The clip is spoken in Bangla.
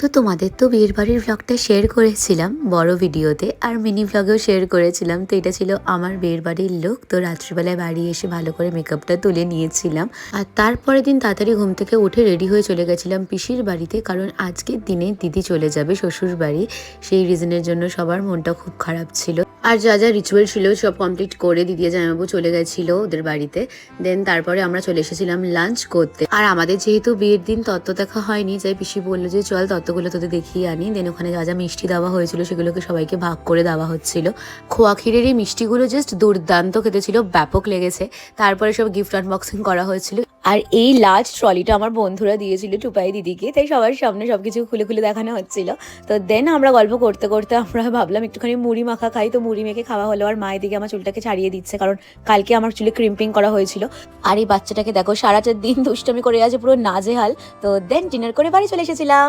তো তোমাদের তো বিয়ের বাড়ির ব্লগটা শেয়ার করেছিলাম বড় ভিডিওতে, আর মিনি ব্লগেও শেয়ার করেছিলাম। তো এটা ছিল আমার বিয়ের বাড়ির লুক। তো রাত্রিবেলায় বাড়ি এসে ভালো করে মেকআপটা তুলে নিয়েছিলাম, আর তারপরের দিন তাড়াতাড়ি ঘুম থেকে উঠে রেডি হয়ে চলে গেছিলাম পিসির বাড়িতে, কারণ আজকের দিনে দিদি চলে যাবে শ্বশুর বাড়ি। সেই রিজনের জন্য সবার মনটা খুব খারাপ ছিল। আর যা যা রিচুয়াল ছিল সব কমপ্লিট করে দিদি জামাইবাবু চলে গেছিল ওদের বাড়িতে। দেন তারপরে আমরা চলে এসেছিলাম লাঞ্চ করতে। আর আমাদের যেহেতু বিয়ের দিন তত্ত্ব দেখা হয়নি, যাই পিসি বললো যে চল তত্ত্বগুলো তোদের দেখিয়ে আনি। দেন ওখানে যা যা মিষ্টি দেওয়া হয়েছিল সেগুলোকে সবাইকে ভাগ করে দেওয়া হচ্ছিল। খোয়া ক্ষীরের এই মিষ্টিগুলো জাস্ট দুর্দান্ত খেতে ছিল, ব্যাপক লেগেছে। তারপরে সব গিফট আনবক্সিং করা হয়েছিল। আর এই লার্জ ট্রলিটা আমার বন্ধুরা দিয়েছিল টুপাই দিদিকে, তাই সবার সামনে সবকিছু খুলে খুলে দেখানো হচ্ছিল। তো দেন আমরা গল্প করতে করতে আমরা ভাবলাম একটুখানি মুড়ি মাখা খাই। তো মুড়ি মেখে খাওয়া হলো। আর মায়ের দিকে আমার চুলটাকে ছাড়িয়ে দিচ্ছে, কারণ কালকে আমার চুলে ক্রিম্পিং করা হয়েছিল। আর এই বাচ্চাটাকে দেখো সারাটা দিন দুষ্টমি করে আছে, পুরো নাজেহাল। তো দেন ডিনার করে বাড়ি চলে এসেছিলাম।